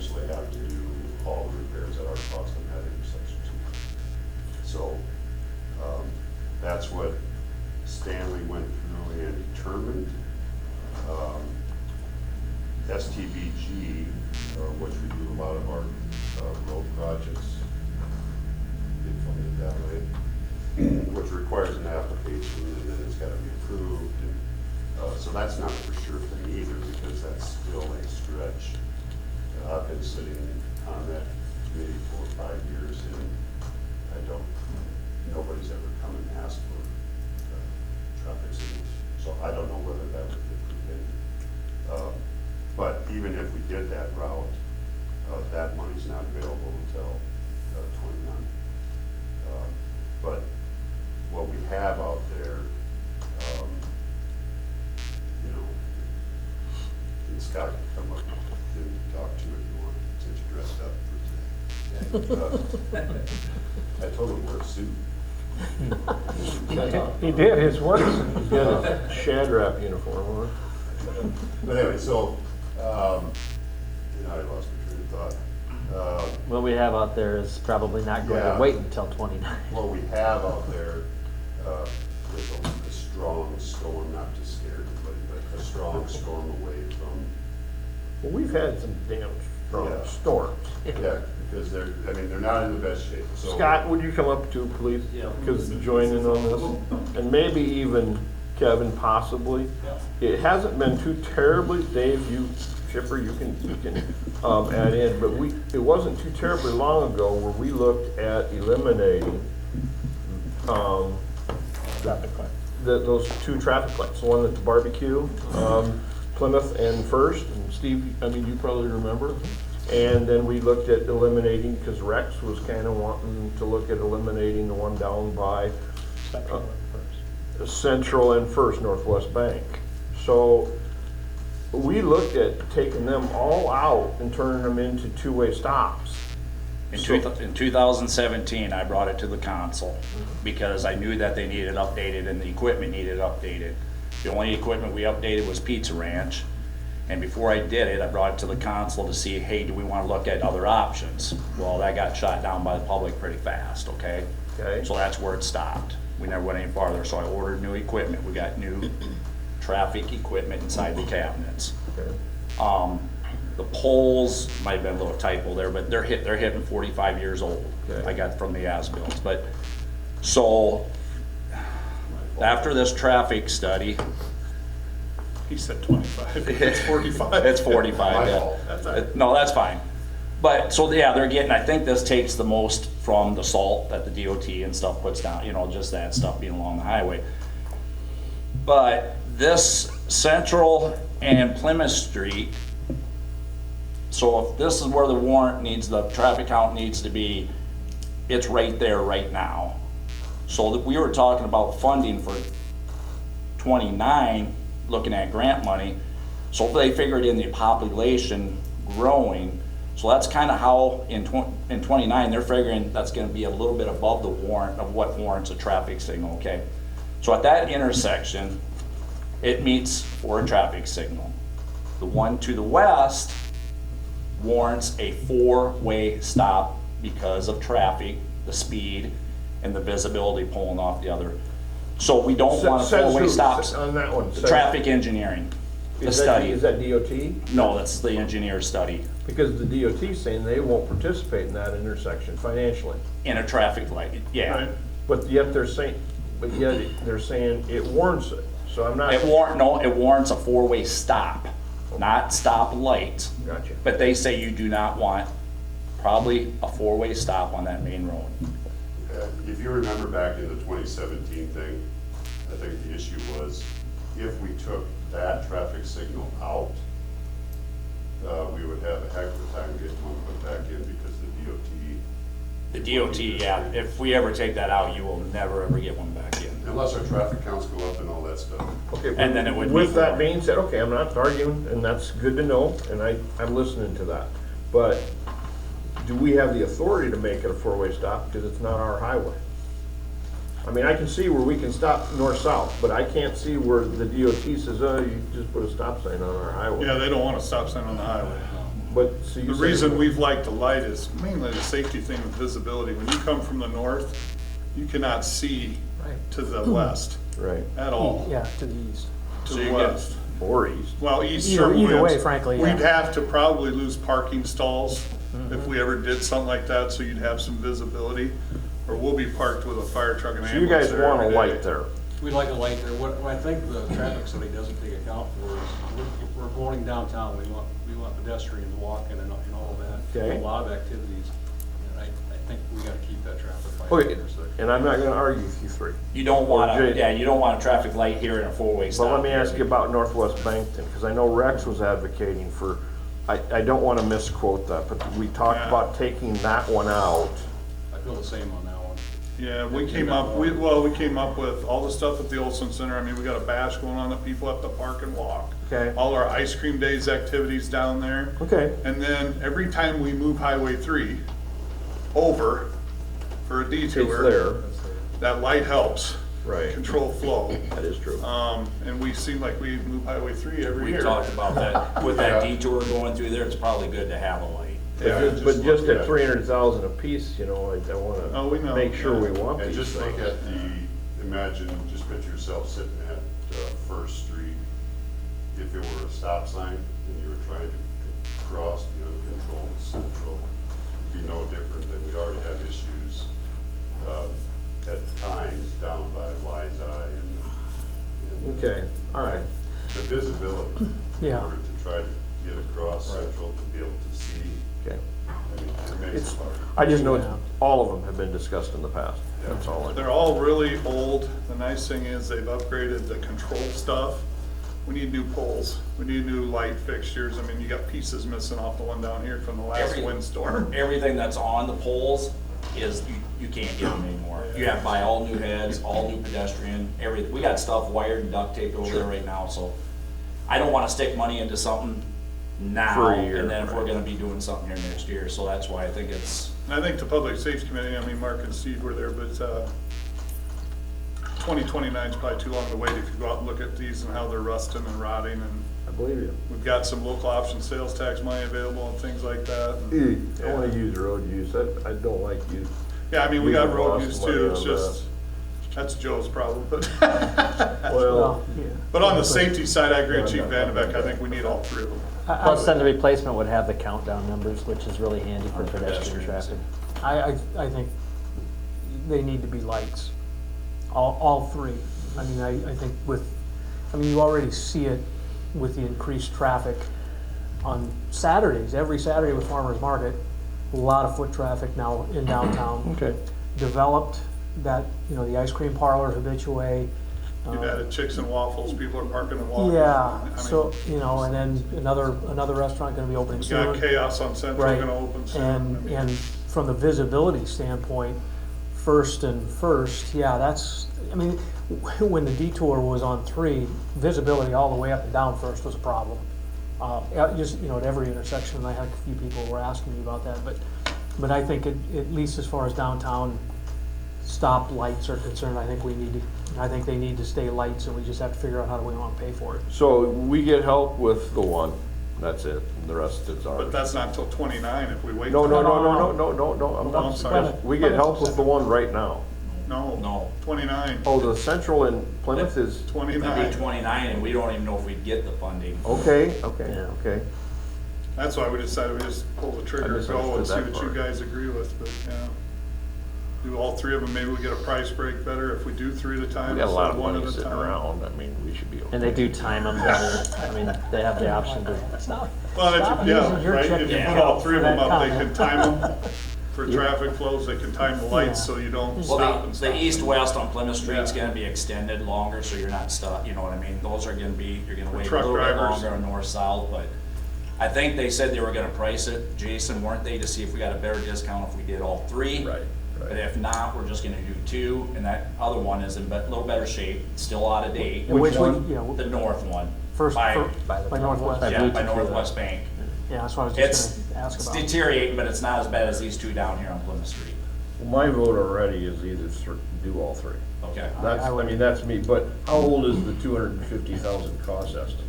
eventually have to do all the repairs that are cost in that intersection too. So, that's what Stanley went through and determined. STBG, which we do a lot of our road projects, get funded that way, which requires an application and then it's got to be approved. And, so that's not for sure thing either, because that's still a stretch. I've been sitting on that committee for 5 years and nobody's ever come and asked for traffic signals. So I don't know whether that would be approved. But even if we did that route, that money's not available until 29. But what we have out there, you know, and Scott can come up and talk to if you want, since you dressed up for today. I told him wear a suit. He did his work. He had a Shadrach uniform on. But anyway, so, you know, I lost my train of thought. What we have out there is probably not going Yeah. to wait until 29. What we have out there is a strong storm, not to scare everybody, but a strong storm away from, Well, we've had some damn strong Yeah. storms. yeah, because they're not in the best shape. So Scott, would you come up too, please? Yeah. Because join in on this, and maybe even Kevin, possibly. It hasn't been too terribly, Dave, you, Chipper, you can add in, but it wasn't too terribly long ago where we looked at eliminating Traffic light. those two traffic lights, the one at the barbecue, Plymouth and First, and Steve, I mean, you probably remember. And then we looked at eliminating, because Rex was kind of wanting to look at eliminating the one down by Central and First. Central and First Northwest Bank. So we looked at taking them all out and turning them into two-way stops. In 2017, I brought it to the council because I knew that they needed updated and the equipment needed updated. The only equipment we updated was Pizza Ranch. And before I did it, I brought it to the council to see, hey, do we want to look at other options? Well, that got shot down by the public pretty fast, okay? Okay. So that's where it stopped. We never went any farther, so I ordered new equipment. We got new traffic equipment inside the cabinets. Okay. The poles, might have been a little typo there, but they're hitting 45 years old. Okay. I got from the as-bills. But, so, after this traffic study, He said 25. It's 45. it's 45, My yeah. fault. That's all right. No, that's fine. But, so yeah, they're getting, I think this takes the most from the salt that the DOT and stuff puts down, you know, just that stuff being along the highway. But this Central and Plymouth Street, so if this is where the warrant needs, the traffic count needs to be, it's right there right now. So that we were talking about funding for 29, looking at grant money. So they figured in the population growing, so that's kind of how in 29, they're figuring that's gonna be a little bit above the warrant of what warrants a traffic signal, okay? So at that intersection, it meets for a traffic signal. The one to the west warrants a four-way stop because of traffic, the speed, and the visibility pulling off the other. So we don't want a Says four-way who? stops. On that one. The says- traffic engineering, the Is that- study. Is that DOT? No, that's the engineer study Because the DOT is saying they won't participate in that intersection financially. in a traffic light, yeah. Right. But yet they're saying it warrants it. So I'm not. It warrants a four-way stop, not stop lights. Gotcha. But they say you do not want probably a four-way stop on that main road. if you remember back in the 2017 thing, I think the issue was if we took that traffic signal out, we would have a heck of a time getting one put back in because The DOT, yeah, if we ever take that out, you will never ever get one back in. unless our traffic counts go up and all that stuff. Okay, And then it would be with that four. being said, okay, I'm not arguing, and that's good to know, and I'm listening to that. But do we have the authority to make it a four-way stop, because it's not our highway? I mean, I can see where we can stop north-south, but I can't see where the DOT says, oh, you just put a stop sign on our highway. Yeah, they don't want a stop sign on the highway. But, so you The said- reason we've liked the light is mainly the safety thing with visibility. When you come from the north, you cannot see Right. to the west Right, at all, Yeah, to the east. to So the you get- west. or east. Well, east Either- sure either way, wins. frankly, We'd yeah. have to probably lose parking stalls if we ever did something like that, so you'd have some visibility. Or we'll be parked with a fire truck and So you ambulance guys there want a every day. light there? We'd like a light there. What I think the traffic study doesn't take account for is, we're going downtown, we want pedestrians walking and all that. Okay. A lot of activities, and I think we gotta keep that traffic light. Okay, intersection. and I'm not gonna argue with you three. You don't want Or to, Jay- yeah, you don't want a traffic light here in a four-way stop. But let me here. ask you about Northwest Bankton, because I know Rex was advocating for, I don't want to misquote that, but we talked Yeah. about taking that one out. I feel the same on that one. Yeah, we came up with all the stuff at the Olson Center. I mean, we got a bash going on that people have to park and walk. Okay. All our ice cream days activities down there. Okay. And then every time we move Highway 3 over for a It's detour, there. that light helps Right. control flow. That is true. And we seem like we move Highway 3 every We year. talked about that, with that Yeah. detour going through there, it's probably good to have a light. Yeah, But just look at 300,000 apiece, you know, I Oh, we know. wanna make sure we want And these just look things. at imagine, just picture yourself sitting at First Street. If it were a stop sign and you were trying to cross the uncontrolled Central, it'd be no different than we already have issues at times down by Wise Eye and Okay, all right. the visibility. In Yeah. order to try to get across Central to be able to see, Okay. I mean, it makes It's, it hard. I just know all of them have been discussed in the past. That's all I know. They're all really old. The nice thing is they've upgraded the control stuff. We need new poles. We need new light fixtures. I mean, you got pieces missing off the one down here from the last Every- windstorm. Everything that's on the poles is, you can't get them anymore. You have to buy all new heads, all new pedestrian, we got stuff wired and duct taped over there right now, so I don't wanna stick money into something now, For a year, and then if we're right. gonna be doing something here next year, so that's why I think it's, And I think the Public Safety Committee, I mean, Mark and Steve were there, but 2029 is probably too long to wait if you go out and look at these and how they're rusting and rotting. And I believe you. we've got some local option sales tax money available and things like that. And, I wanna use road use, I don't like use. yeah, I mean, we got We've road lost use money too. It's on just, that's Joe's problem, but. Well, Yeah. But on the safety side, I agree with Chief Vandebeck. I think we need all three of them. Plus then the replacement would have the countdown numbers, which is really handy for pedestrian traffic. I think they need to be lights, all three. I mean, I think you already see it with the increased traffic on Saturdays, every Saturday with Farmers Market, a lot of foot traffic now in downtown. okay. Developed that, the ice cream parlors habitué. You've added chicks and waffles, people are parking and walking. Yeah, I mean, so, and then another restaurant gonna be opening we soon. got Chaos on Central Right. gonna open soon. I mean, And from the visibility standpoint, first, yeah, that's, I mean, when the detour was on 3, visibility all the way up and down First was a problem. Just, at every intersection, and I had a few people who were asking me about that, but I think at least as far as downtown stop lights are concerned, I think they need to stay lights, and we just have to figure out how do we want to pay for it. So we get help with the one, that's it, and the rest is ours. But that's not till 29 if we wait. No, till- I'm I'm not sorry. suggesting, we get help with the one right now. No, 29. Oh, the Central in Plymouth is, 29. that'd be 29, and we don't even know if we'd get the funding. okay, Yeah. okay. That's why we decided we just pull the trigger and go and see misunderstood that what you part. guys agree with, but yeah. Do all three of them, maybe we get a price break better if we do 3 at a time We got a lot instead of of one money at a sitting time. around, I mean, we should be okay. And they do time them better. I mean, they have the option to. Well, Stop if you, using your yeah, right, check if you account put all 3 of them for up, that they can time them for traffic flows, they can time the lights so you don't stop Well, and the stop. east-west on Plymouth Street's Yeah. gonna be extended longer, so you're not stuck, you know what I mean? Those are gonna be, you're gonna wait a truck little bit drivers. longer on north-south, but I think they said they were gonna price it, Jason, weren't they, to see if we got a better discount if we did all 3? Right, But right. if not, we're just gonna do 2, and that other one is in a little better shape, still out of date. And which one? one? The north one. First, By- by Northwest. By Yeah, Blue by Tick. Northwest Bank. Yeah, that's what I was It's, just gonna ask it's about. deteriorating, but it's not as bad as these 2 down here on Plymouth Street. My vote already is either do all 3. Okay. That's, I I would- mean, that's me, but how old is the 250,000 cost estimate?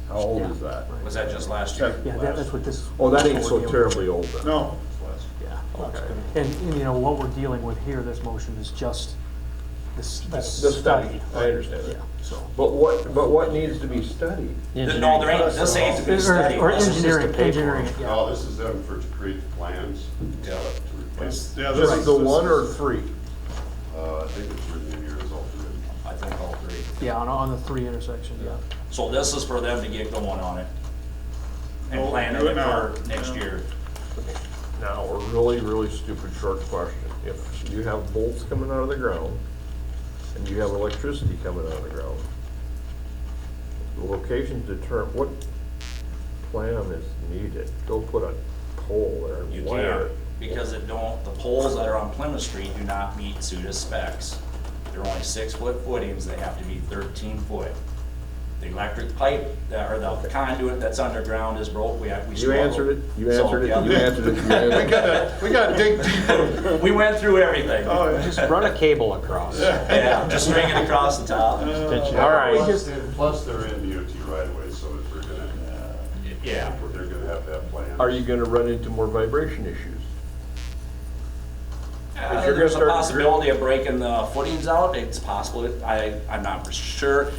How old is that? Was that just last year? Yeah, that's what this. Oh, that ain't so terribly old then. No, Yeah. Okay. And, you know, what we're dealing with here, this motion is just this The study, I understand Yeah, that. so. But what needs to be studied? No, there ain't, this ain't to be studied. Or This is just to engineering, pay for engineering, it. it, yeah. No, this is them for, to create the plans. Yeah. To replace. yeah, This is the this one or three? I think it's written in here as alternate. I think all three. Yeah, on the 3 intersections, yeah. So this is for them to get going on it. And Well, planning do it it now. for next Yeah. year. Now, a really, really stupid short question. If you have bolts coming out of the ground and you have electricity coming out of the ground, the location what plan is needed? Go put a pole there You and wire can't, it. because the poles that are on Plymouth Street do not meet SUDA specs. They're only 6-foot footings, they have to be 13 foot. The electric pipe, or the conduit that's underground is broke, we You struggle. answered it, you So, answered it, yeah. you answered it, you answered it. we gotta dig deeper. We went through everything. Oh, yeah. Just run a cable across. Yeah, just string it across the top. All right. Plus they're in DOT right away, so if they're gonna, Yeah. they're gonna have to have plans. Are you gonna run into more vibration issues? If you're There's a gonna start possibility of breaking the footings out, it's possible, I'm not for sure.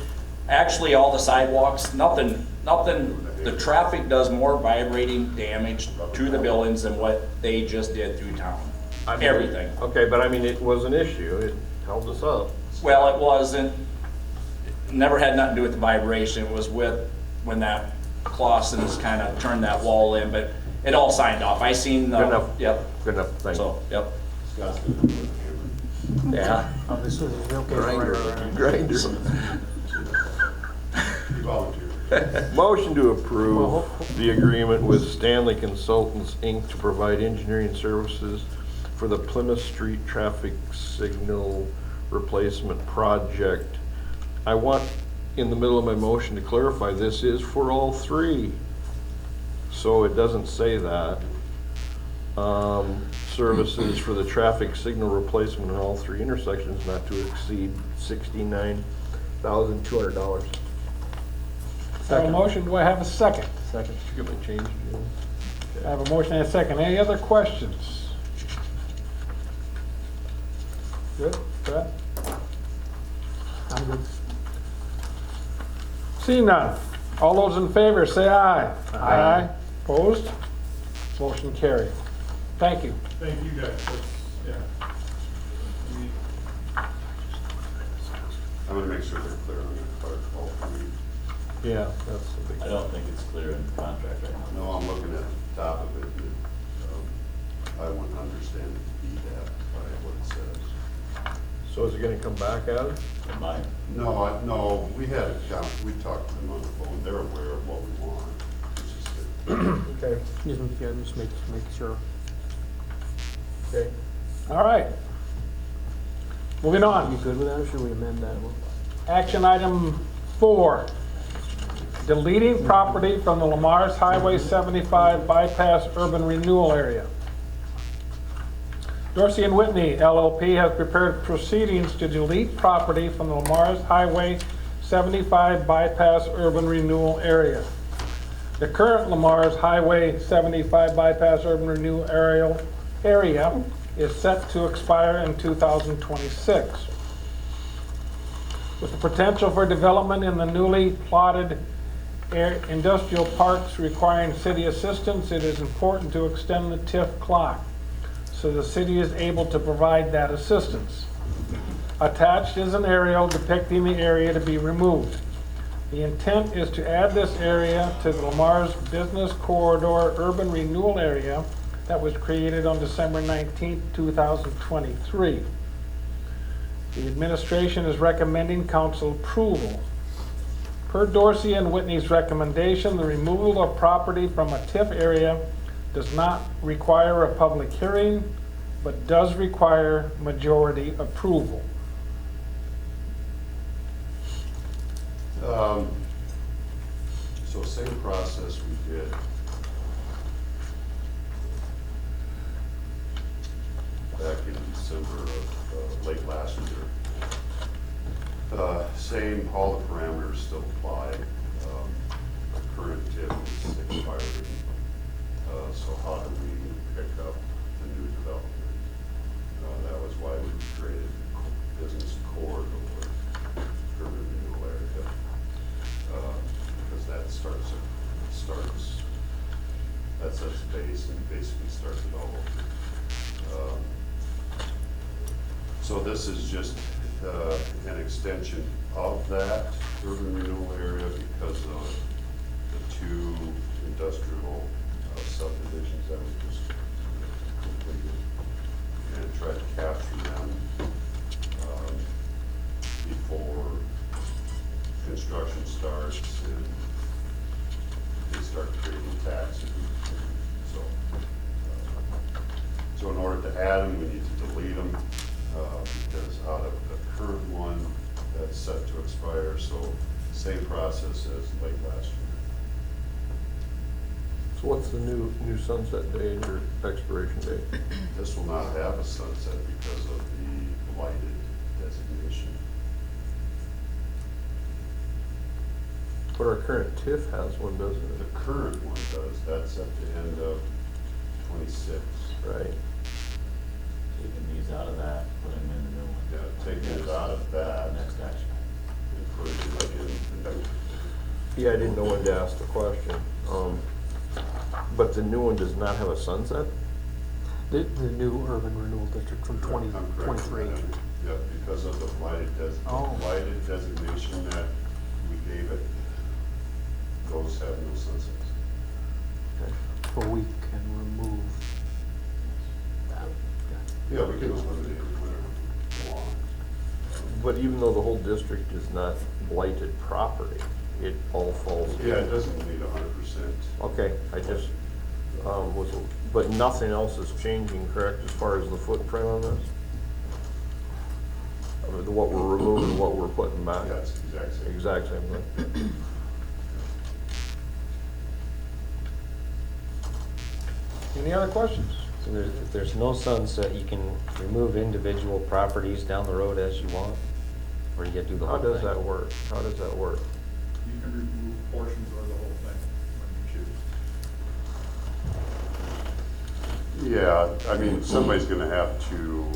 Actually, all the sidewalks, nothing, the traffic does more vibrating damage to the buildings than what they just did through town. I mean, Everything. Okay, but I mean, it was an issue, it held us up. Well, it wasn't, never had nothing to do with the vibration, it was with, when that Clausen's kind of turned that wall in, but it all signed off, I seen the. Good enough. Yep, Good enough, thank you. so, yep, Scott's gonna put a hammer. yeah. Oh, this is, okay, right. Grinder. He volunteered. Motion to approve the agreement with Stanley Consultants, Inc. to provide engineering services for the Plymouth Street traffic signal replacement project. I want, in the middle of my motion, to clarify, this is for all three. So it doesn't say that. Services for the traffic signal replacement in all three intersections not to exceed $69,200. I have a motion, do I have a second? Second. Get my change again. I have a motion and a second. Any other questions? Good, Brett? I'm good. See none. All those in favor, say aye. Aye. Opposed? Motion carried. Thank you. Thank you guys, yeah. I'm gonna make sure they're clear on that part, all three. Yeah, that's the big. I don't think it's clear in the contract right now. No, I'm looking at the top of it, and, I wouldn't understand it to be that by what it says. So is it gonna come back at us? In mine. No, we had it down, we talked to them on the phone, they're aware of what we want. It's just that Okay. Just make sure. Okay. All right. Moving You on. good with that, or should we amend that one? Action item 4. Deleting property from the Lamar's Highway 75 bypass urban renewal area. Dorsey and Whitney LLP has prepared proceedings to delete property from the Lamar's Highway 75 bypass urban renewal area. The current Lamar's Highway 75 bypass urban renewal area is set to expire in 2026. With the potential for development in the newly plotted industrial parks requiring city assistance, it is important to extend the TIF clock so the city is able to provide that assistance. Attached is an aerial depicting the area to be removed. The intent is to add this area to the Lamar's Business Corridor Urban Renewal Area that was created on December 19, 2023. The administration is recommending council approval. Per Dorsey and Whitney's recommendation, the removal of property from a TIF area does not require a public hearing, but does require majority approval. So same process we did. Back in December of late last year. Same, all the parameters still apply. sets the base and basically starts it all over. So this is just an extension of that urban renewal area because of the two industrial subdivisions that we just completed, and try to capture them before construction starts and they start creating taxes. So in order to add them, we need to delete them because out of the current one that's set to expire, so same process as late last year. So what's the new sunset date or expiration date? This will not have a sunset because of the blighted designation. But our current TIF has one, doesn't The it? current one does, that's at the end of 26. Right. Taking these out of that, putting them in the new one. Yeah, taking it out of that Next action. and putting it like in the new. Yeah, I didn't know when to ask the question. But the new one does not have a sunset? The new urban renewal district from I'm correct. 2023. Yeah, because of the Oh. blighted designation that we gave it, those have no sunsets. But we can remove that. Yeah, we can eliminate it whenever we want. But even though the whole district is not blighted property, it all falls. Yeah, it doesn't need 100%. Okay, I just, but nothing else is changing, correct, as far as the footprint on this? What we're removing, what we're putting back? Yeah, it's the exact same. Exact same thing. Any other questions? So if there's no sunset, you can remove individual properties down the road as you want? Or you get to do the How whole does thing? that work? How does that work? You can remove portions or the whole thing when you choose. Yeah, I mean, somebody's gonna have to,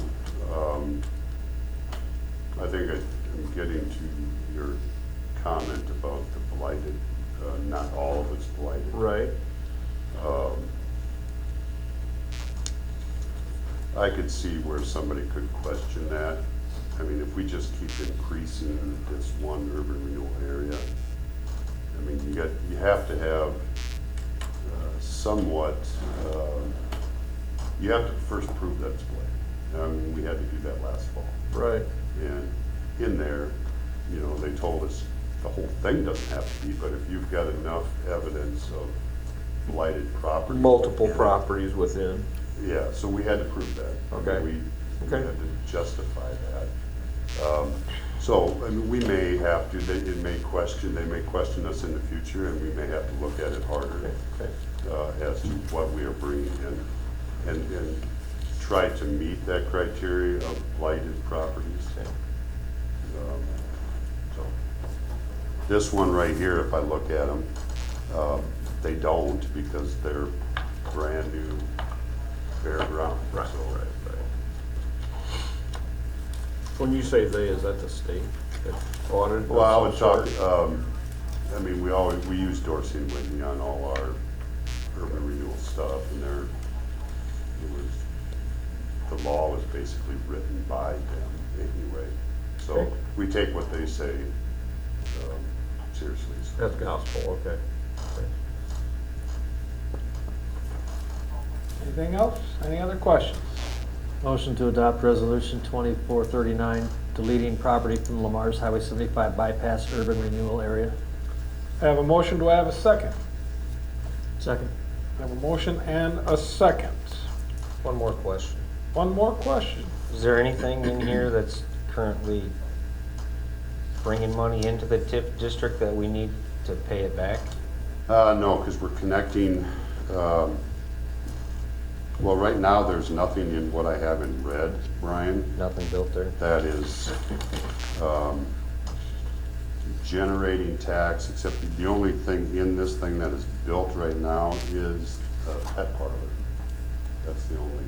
I think I'm getting to your comment about the blighted, not all of it's blighted. Right. I could see where somebody could question that. I mean, if we just keep increasing this one urban renewal area, I mean, you have to have somewhat, you have to first prove that it's blighted. I mean, we had to do that last fall. Right. And in there, you know, they told us the whole thing doesn't have to be, but if you've got enough evidence of blighted property. Multiple properties within. Yeah, so we had to prove that. Okay. We Okay. had to justify that. So, I mean, we may have to, they may question us in the future, and we may have to look at it harder Okay. as to what we are bringing in, and try to meet that criteria of blighted properties. So, this one right here, if I look at them, they don't because they're brand new bare ground. Right, So, right, right. When you say they, is that the state that audited? well, I would of talk, some sort? I mean, we use Dorsey and Whitney on all our urban renewal stuff, and the law was basically written by them anyway. So Okay. we take what they say seriously. That's gospel, okay. Okay. Anything else? Any other questions? Motion to adopt resolution 2439, deleting property from Lamar's Highway 75 bypass urban renewal area. I have a motion, do I have a second? Second. I have a motion and a second. One more question. One more question. Is there anything in here that's currently bringing money into the TIF district that we need to pay it back? No, because we're connecting, well, right now, there's nothing in what I have in red, Brian. Nothing built there? That is generating tax, except the only thing in this thing that is built right now is a pet parlor. That's the only.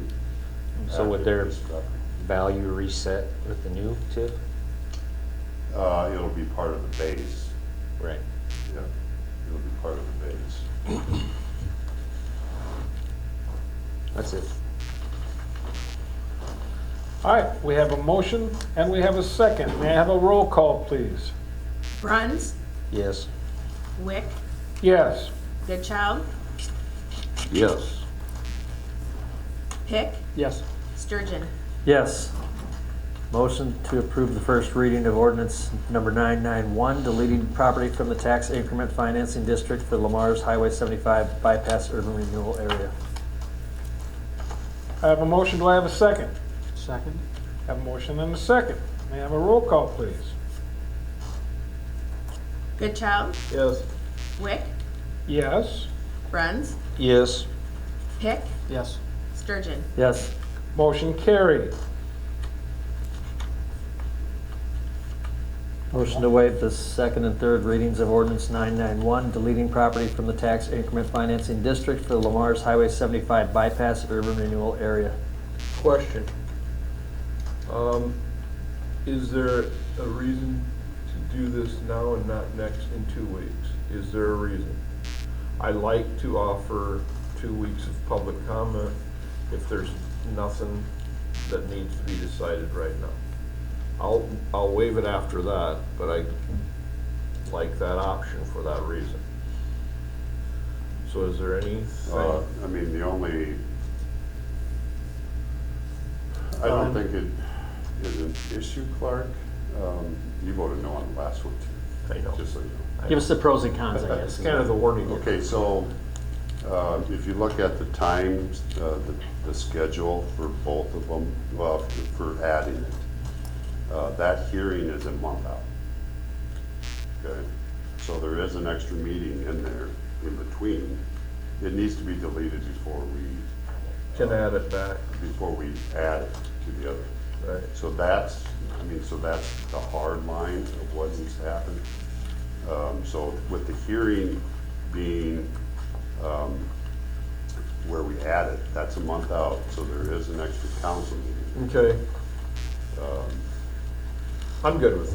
So would their active construction. value reset with the new TIF? It'll be part of the base, Right. yeah, it'll be part of the base. That's it. All right, we have a motion and we have a second. May I have a roll call, please? Bruns, Yes. Wick, Yes. Goodchild, Yes. Pick, Yes. Sturgeon. Yes. Motion to approve the first reading of ordinance number 991, deleting property from the tax increment financing district for Lamar's Highway 75 bypass urban renewal area. I have a motion. Do I have a second? Second? Have a motion and a second. May I have a roll call, please? Goodchild, Yes. Wick, Yes. Bruns, Yes. Pick, Yes. Sturgeon. Yes. Motion carried. Motion to waive the second and third readings of ordinance 991, deleting property from the tax increment financing district for Lamar's Highway 75 bypass urban renewal area. Question. Is there a reason to do this now and not next in 2 weeks? Is there a reason? I like to offer 2 weeks of public comment if there's nothing that needs to be decided right now. I'll waive it after that, but I like that option for that reason. So is there anything? I mean, I don't think it is an issue, Clark. You voted no on the last one too. I know. Just so you know. Give us the pros and cons, I It's guess. kind of the warning. Okay, so if you look at the times, the schedule for both of them, well, for adding it, that hearing is a month out. Okay, so there is an extra meeting in there in between. It needs to be deleted before Can add it back. we add it to the other. Right. So that's the hard line of what needs to happen. So with the hearing being where we add it, that's a month out, so there is an extra council meeting. Okay. I'm good with that.